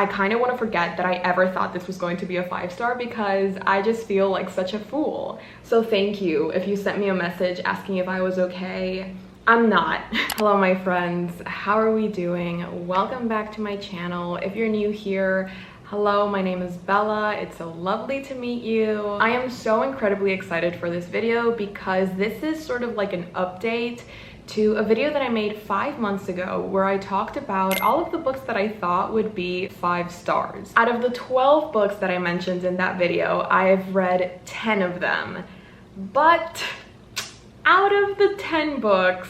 I kind of want to forget that I ever thought this was going to be a 5-star because I just feel like such a fool. So thank you if you sent me a message asking if I was okay. I'm not. Hello my friends, how are we doing? Welcome back to my channel. If you're new here, hello, my name is Bella. It's so lovely to meet you. I am so incredibly excited for this video because this is sort of like an update to a video that I made 5 months ago where I talked about all of the books that I thought would be 5 stars. Out of the 12 books that I mentioned in that video, I've read 10 of them. But out of the 10 books,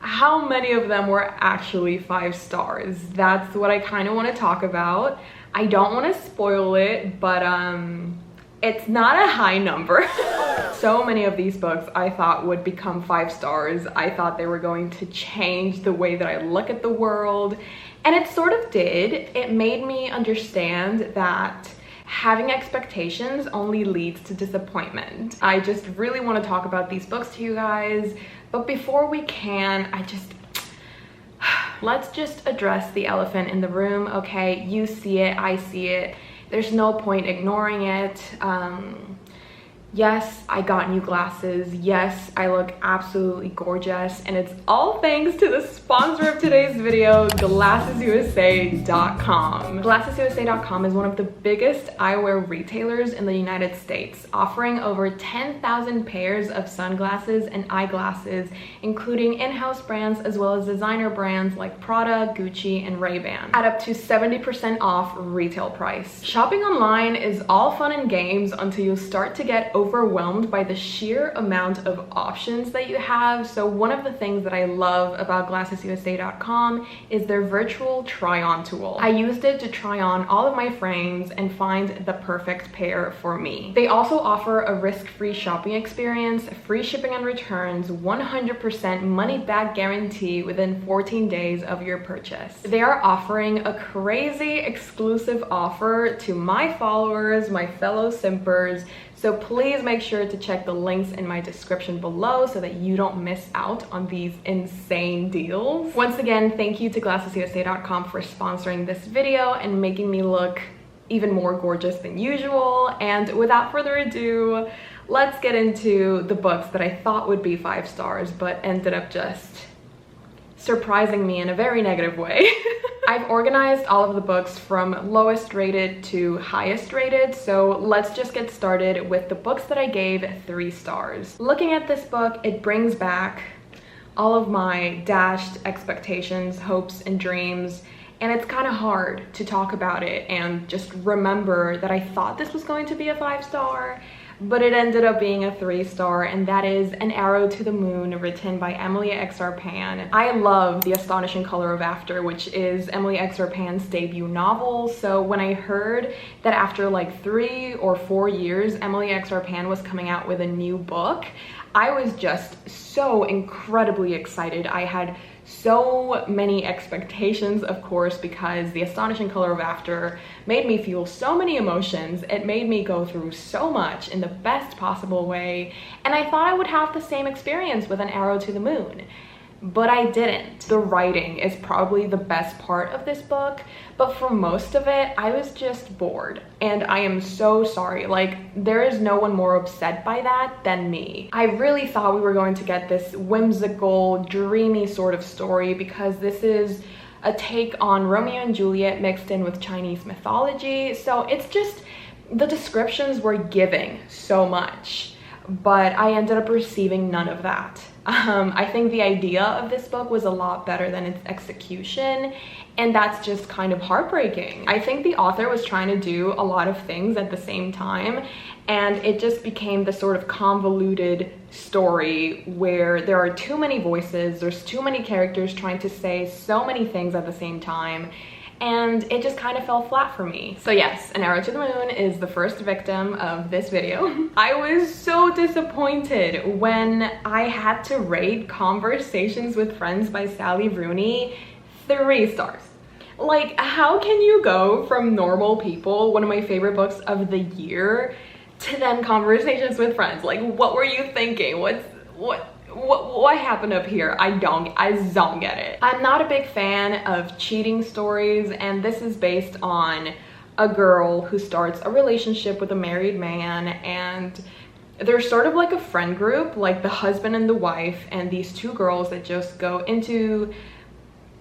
how many of them were actually 5 stars? That's what I kind of want to talk about. I don't want to spoil it, but it's not a high number. So many of these books I thought would become 5 stars. I thought they were going to change the way that I look at the world, and it sort of did. It made me understand that having expectations only leads to disappointment. I just really want to talk about these books to you guys, but before we can, let's just address the elephant in the room, okay? You see it, I see it. There's no point ignoring it. Yes, I got new glasses. Yes, I look absolutely gorgeous, and it's all thanks to the sponsor of today's video, GlassesUSA.com. GlassesUSA.com is one of the biggest eyewear retailers in the United States, offering over 10,000 pairs of sunglasses and eyeglasses, including in-house brands as well as designer brands like Prada, Gucci, and Ray-Ban, at up to 70% off retail price. Shopping online is all fun and games until you start to get overwhelmed by the sheer amount of options that you have. So one of the things that I love about GlassesUSA.com is their virtual try-on tool. I used it to try on all of my frames and find the perfect pair for me. They also offer a risk-free shopping experience, free shipping and returns, 100% money-back guarantee within 14 days of your purchase. They are offering a crazy exclusive offer to my followers, my fellow simpers, so please make sure to check the links in my description below so that you don't miss out on these insane deals. Once again, thank you to GlassesUSA.com for sponsoring this video and making me look even more gorgeous than usual. And without further ado, let's get into the books that I thought would be 5 stars but ended up just surprising me in a very negative way. I've organized all of the books from lowest rated to highest rated, so let's just get started with the books that I gave 3 stars. Looking at this book, it brings back all of my dashed expectations, hopes, and dreams, and it's kind of hard to talk about it and just remember that I thought this was going to be a 5-star, but it ended up being a 3-star, and that is An Arrow to the Moon, written by Emily X. Arpan. I love The Astonishing Color of After, which is Emily X. Arpan's debut novel, so when I heard that after like 3 or 4 years, Emily X. Arpan was coming out with a new book, I was just so incredibly excited. I had so many expectations, of course, because The Astonishing Color of After made me feel so many emotions. It made me go through so much in the best possible way, and I thought I would have the same experience with An Arrow to the Moon. But I didn't. The writing is probably the best part of this book, but for most of it, I was just bored. And I am so sorry. Like, there is no one more upset by that than me. I really thought we were going to get this whimsical, dreamy sort of story because this is a take on Romeo and Juliet mixed in with Chinese mythology. So it's just, the descriptions were giving so much, but I ended up receiving none of that. I think the idea of this book was a lot better than its execution, and that's just kind of heartbreaking. I think the author was trying to do a lot of things at the same time, and it just became this sort of convoluted story where there are too many voices, there's too many characters trying to say so many things at the same time, and it just kind of fell flat for me. So yes, An Arrow to the Moon is the first victim of this video. I was so disappointed when I had to rate Conversations with Friends by Sally Rooney 3 stars. Like, how can you go from Normal People, one of my favorite books of the year, to then Conversations with Friends? Like, what were you thinking? what happened up here? I don't get it. I'm not a big fan of cheating stories, and this is based on a girl who starts a relationship with a married man, and they're sort of like a friend group, like the husband and the wife and these two girls that just go into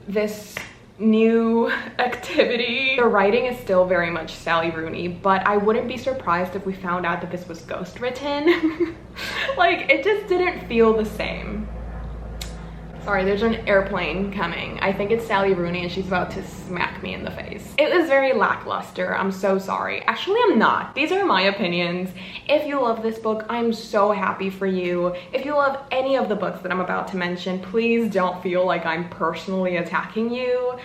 this new activity. The writing is still very much Sally Rooney, but I wouldn't be surprised if we found out that this was ghost written. Like, it just didn't feel the same. Sorry, there's an airplane coming. I think it's Sally Rooney and she's about to smack me in the face. It was very lackluster. I'm so sorry. Actually, I'm not. These are my opinions. If you love this book, I'm so happy for you. If you love any of the books that I'm about to mention, please don't feel like I'm personally attacking you.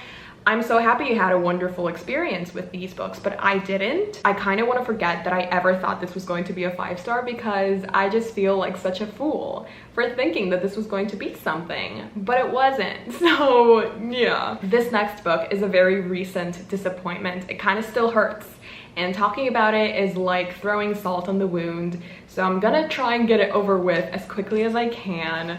I'm so happy you had a wonderful experience with these books, but I didn't. I kind of want to forget that I ever thought this was going to be a 5-star because I just feel like such a fool for thinking that this was going to be something, but it wasn't. So yeah. This next book is a very recent disappointment. It kind of still hurts, and talking about it is like throwing salt on the wound. So I'm gonna try and get it over with as quickly as I can.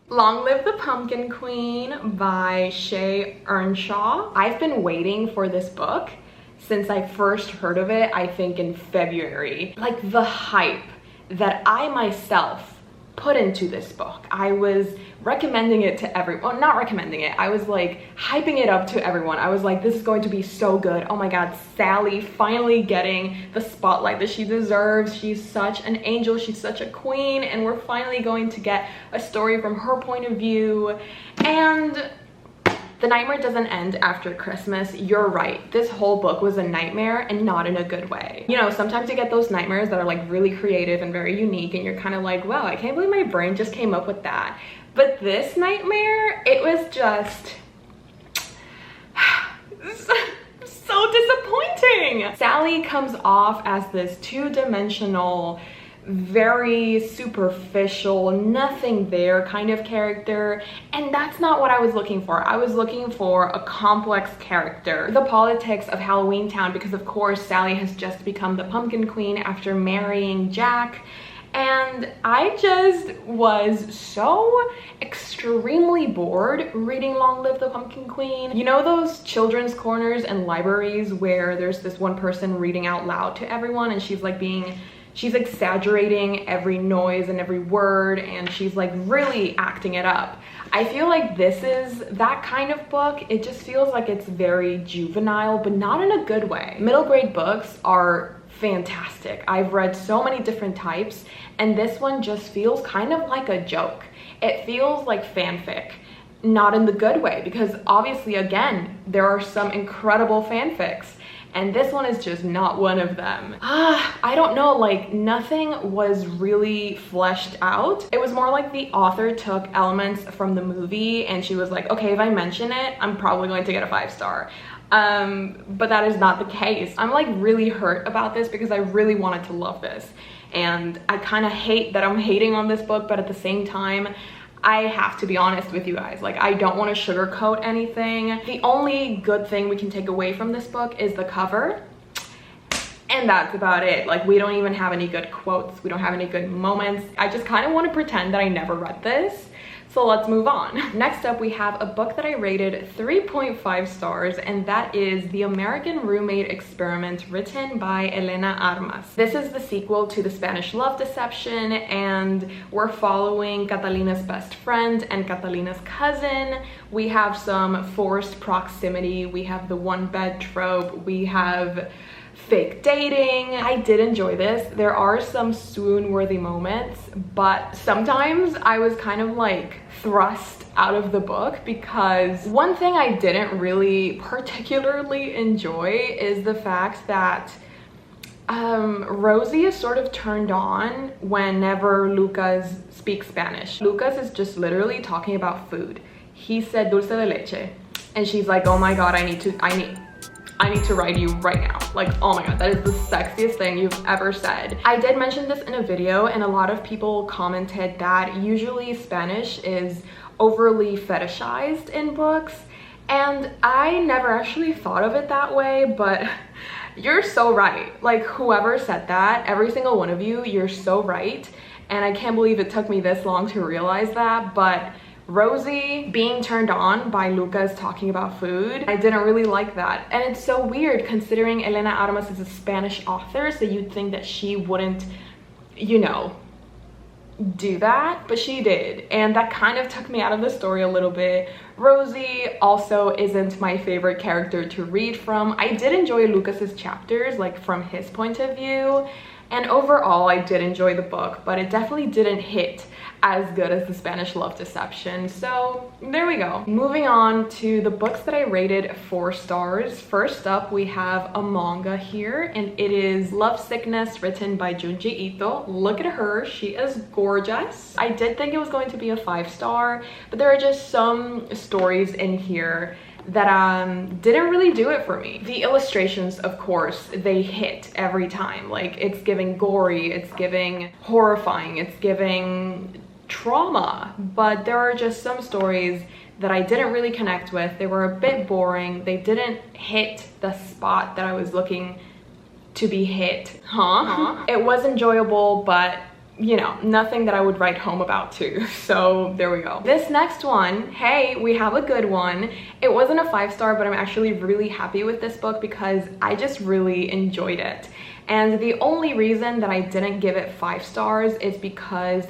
Long Live the Pumpkin Queen by Shay Earnshaw. I've been waiting for this book since I first heard of it, I think in February. Like, the hype that I myself put into this book. I was recommending it to everyone. Well, not recommending it. I was like hyping it up to everyone. I was like, this is going to be so good. Oh my God, Sally finally getting the spotlight that she deserves. She's such an angel. She's such a queen. And we're finally going to get a story from her point of view. And the nightmare doesn't end after Christmas. You're right. This whole book was a nightmare, and not in a good way. You know, sometimes you get those nightmares that are like really creative and very unique, and you're kind of like, wow, I can't believe my brain just came up with that. But this nightmare, it was just so disappointing. Sally comes off as this two-dimensional, very superficial, nothing there kind of character, and that's not what I was looking for. I was looking for a complex character. The politics of Halloween Town, because of course Sally has just become the Pumpkin Queen after marrying Jack, and I just was so extremely bored reading Long Live the Pumpkin Queen. You know those children's corners and libraries where there's this one person reading out loud to everyone, and she's exaggerating every noise and every word, and she's like really acting it up. I feel like this is that kind of book. It just feels like it's very juvenile, but not in a good way. Middle grade books are fantastic. I've read so many different types, and this one just feels kind of like a joke. It feels like fanfic. Not in the good way, because obviously, again, there are some incredible fanfics, and this one is just not one of them. I don't know, like nothing was really fleshed out. It was more like the author took elements from the movie and she was like, okay, if I mention it, I'm probably going to get a 5-star. But that is not the case. I'm like really hurt about this because I really wanted to love this. And I kind of hate that I'm hating on this book, but at the same time, I have to be honest with you guys. Like, I don't want to sugarcoat anything. The only good thing we can take away from this book is the cover. And that's about it. Like, we don't even have any good quotes. We don't have any good moments. I just kind of want to pretend that I never read this. So let's move on. Next up, we have a book that I rated 3.5 stars, and that is The American Roommate Experiment, written by Elena Armas. This is the sequel to The Spanish Love Deception, and we're following Catalina's best friend and Catalina's cousin. We have some forced proximity. We have the one-bed trope. We have fake dating. I did enjoy this. There are some swoon-worthy moments, but sometimes I was kind of like thrust out of the book because one thing I didn't really particularly enjoy is the fact that Rosie is sort of turned on whenever Lucas speaks Spanish. Lucas is just literally talking about food. He said dulce de leche, and she's like, oh my God, I need to write you right now. Like, oh my God, that is the sexiest thing you've ever said. I did mention this in a video, and a lot of people commented that usually Spanish is overly fetishized in books, And I never actually thought of it that way, but you're so right. Like, whoever said that, every single one of you, you're so right. And I can't believe it took me this long to realize that, but Rosie being turned on by Lucas talking about food, I didn't really like that. And it's so weird considering Elena Armas is a Spanish author, so you'd think that she wouldn't, you know, do that, but she did, and that kind of took me out of the story a little bit. Rosie also isn't my favorite character to read from. I did enjoy Lucas's chapters, like from his point of view, and overall I did enjoy the book, but it definitely didn't hit as good as the Spanish Love Deception. So there we go. Moving on to the books that I rated 4 stars. First up, we have a manga here, and it is Love Sickness, written by Junji Ito. Look at her, she is gorgeous. I did think it was going to be a 5-star, but there are just some stories in here that didn't really do it for me. The illustrations, of course, they hit every time. Like, it's giving gory, it's giving horrifying, it's giving trauma, but there are just some stories that I didn't really connect with. They were a bit boring. They didn't hit the spot that I was looking to be hit. It was enjoyable, but you know, nothing that I would write home about too. So there we go. This next one, hey, we have a good one. It wasn't a 5-star, but I'm actually really happy with this book because I just really enjoyed it. And the only reason that I didn't give it 5 stars is because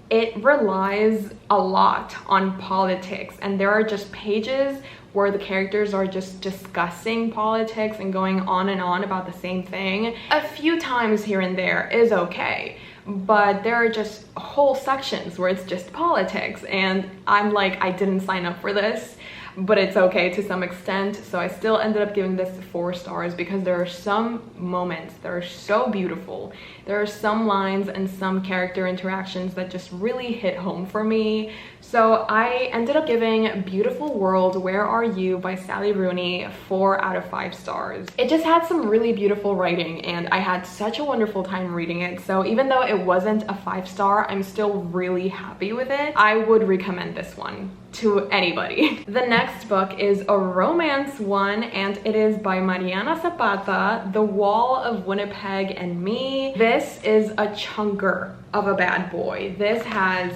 it relies a lot on politics, and there are just pages where the characters are just discussing politics and going on and on about the same thing. A few times here and there is okay, but there are just whole sections where it's just politics, and I'm like, I didn't sign up for this, but it's okay to some extent. So I still ended up giving this 4 stars because there are some moments that are so beautiful. There are some lines and some character interactions that just really hit home for me. So I ended up giving Beautiful World, Where Are You by Sally Rooney 4 out of 5 stars. It just had some really beautiful writing, and I had such a wonderful time reading it. So even though it wasn't a 5-star, I'm still really happy with it. I would recommend this one to anybody. The next book is a romance one, and it is by Mariana Zapata, The Wall of Winnipeg and Me. This is a chunker of a bad boy. This has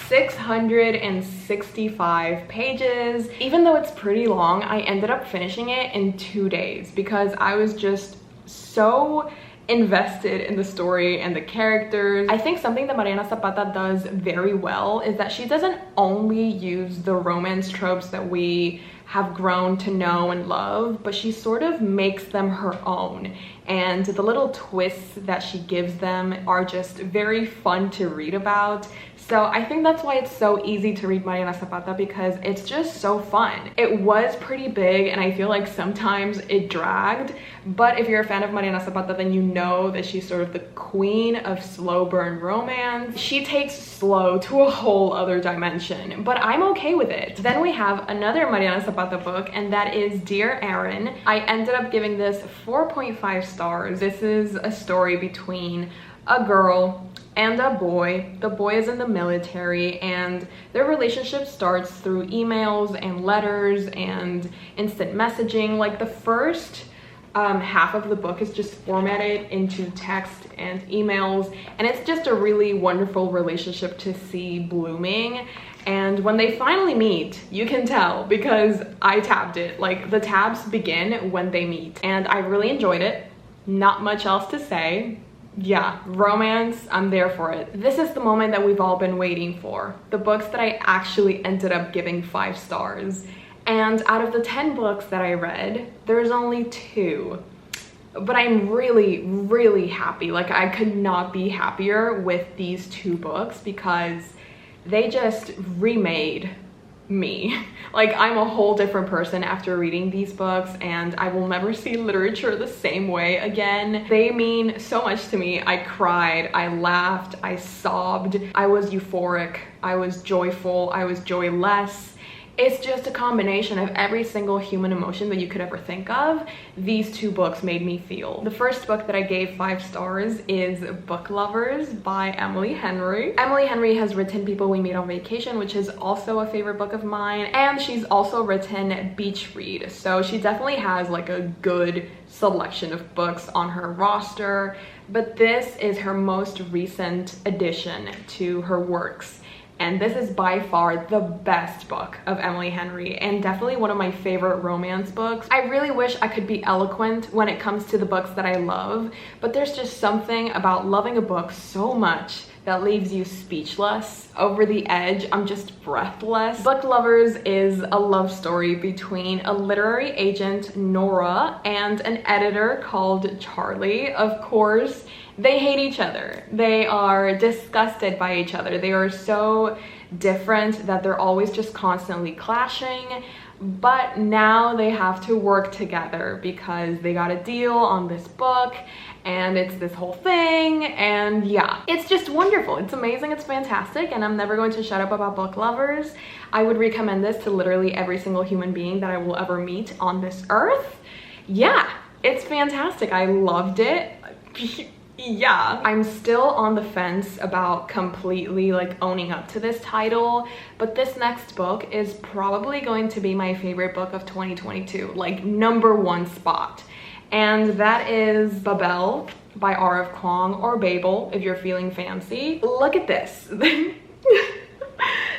665 pages. Even though it's pretty long, I ended up finishing it in 2 days because I was just so invested in the story and the characters. I think something that Mariana Zapata does very well is that she doesn't only use the romance tropes that we have grown to know and love, but she sort of makes them her own, and the little twists that she gives them are just very fun to read about. So I think that's why it's so easy to read Mariana Zapata, because it's just so fun. It was pretty big, and I feel like sometimes it dragged, but if you're a fan of Mariana Zapata, then you know that she's sort of the queen of slow burn romance. She takes slow to a whole other dimension, but I'm okay with it. Then we have another Mariana Zapata book, and that is Dear Aaron. I ended up giving this 4.5 stars. This is a story between a girl and a boy. The boy is in the military, and their relationship starts through emails and letters and instant messaging. Like, the first half of the book is just formatted into text and emails, and it's just a really wonderful relationship to see blooming. And when they finally meet, you can tell because I tabbed it. Like, the tabs begin when they meet, and I really enjoyed it. Not much else to say. Yeah, romance, I'm there for it. This is the moment that we've all been waiting for. The books that I actually ended up giving 5 stars. And out of the 10 books that I read, there's only 2. But I'm really, really happy. Like, I could not be happier with these 2 books because they just remade me. Like, I'm a whole different person after reading these books, and I will never see literature the same way again. They mean so much to me. I cried, I laughed, I sobbed, I was euphoric, I was joyful, I was joyless, It's just a combination of every single human emotion that you could ever think of. These two books made me feel. The first book that I gave 5 stars is Book Lovers by Emily Henry. Emily Henry has written People We Meet on Vacation, which is also a favorite book of mine, and she's also written Beach Read, so she definitely has like a good selection of books on her roster, but this is her most recent addition to her works. And this is by far the best book of Emily Henry, and definitely one of my favorite romance books. I really wish I could be eloquent when it comes to the books that I love, but there's just something about loving a book so much that leaves you speechless, over the edge. I'm just breathless. Book Lovers is a love story between a literary agent, Nora, and an editor called Charlie. Of course, they hate each other. They are disgusted by each other. They are so different that they're always just constantly clashing. But now they have to work together because they got a deal on this book, and it's this whole thing, and yeah, it's just wonderful. It's amazing, it's fantastic, and I'm never going to shut up about Book Lovers. I would recommend this to literally every single human being that I will ever meet on this earth. Yeah, it's fantastic. I loved it. Yeah, I'm still on the fence about completely like owning up to this title, but this next book is probably going to be my favorite book of 2022, like #1 spot. And that is Babel by R.F. Kuang, or Babel if you're feeling fancy. Look at this.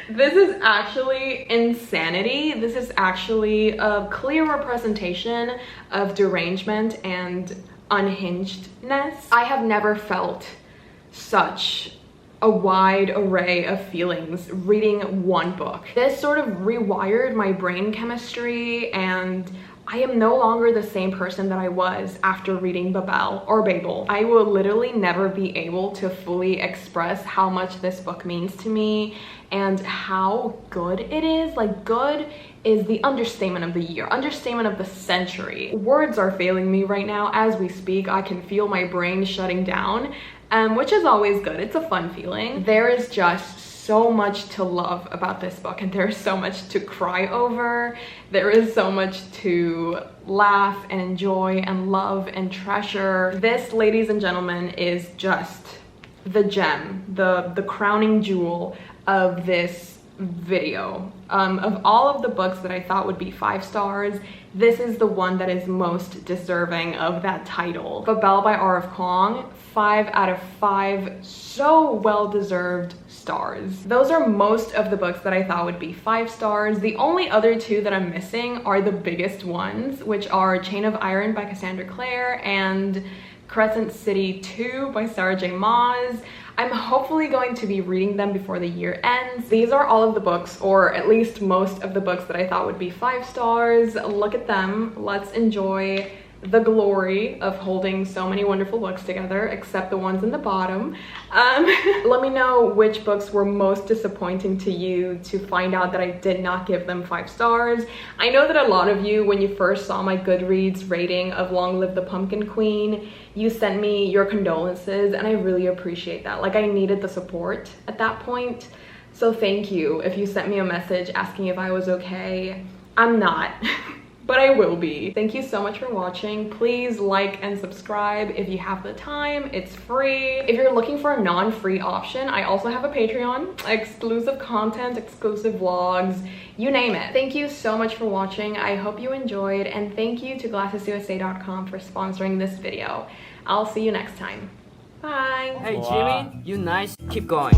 This is actually insanity. This is actually a clear representation of derangement and unhingedness. I have never felt such a wide array of feelings reading one book. This sort of rewired my brain chemistry, and I am no longer the same person that I was after reading Babel or Babel. I will literally never be able to fully express how much this book means to me and how good it is. Like, good is the understatement of the year, understatement of the century. Words are failing me right now as we speak. I can feel my brain shutting down, which is always good. It's a fun feeling. There is just so much to love about this book, and there's so much to cry over. There is so much to laugh and enjoy and love and treasure. This, ladies and gentlemen, is just the gem, the crowning jewel of this video. Of all of the books that I thought would be 5 stars, this is the one that is most deserving of that title. Babel by R.F. Kuang, 5 out of 5, so well deserved stars. Those are most of the books that I thought would be 5 stars. The only other 2 that I'm missing are the biggest ones, which are Chain of Iron by Cassandra Clare and Crescent City 2 by Sarah J. Maas. I'm hopefully going to be reading them before the year ends. These are all of the books, or at least most of the books that I thought would be 5 stars. Look at them. Let's enjoy the glory of holding so many wonderful books together, except the ones in the bottom. Let me know which books were most disappointing to you to find out that I did not give them 5 stars. I know that a lot of you, when you first saw my Goodreads rating of Long Live the Pumpkin Queen, you sent me your condolences, and I really appreciate that. Like, I needed the support at that point. So thank you if you sent me a message asking if I was okay. I'm not. But I will be. Thank you so much for watching. Please like and subscribe if you have the time. It's free. If you're looking for a non-free option, I also have a Patreon, exclusive content, exclusive vlogs, you name it. Thank you so much for watching. I hope you enjoyed, and thank you to GlassesUSA.com for sponsoring this video. I'll see you next time. Bye. Hey Jimmy, you nice. Keep going.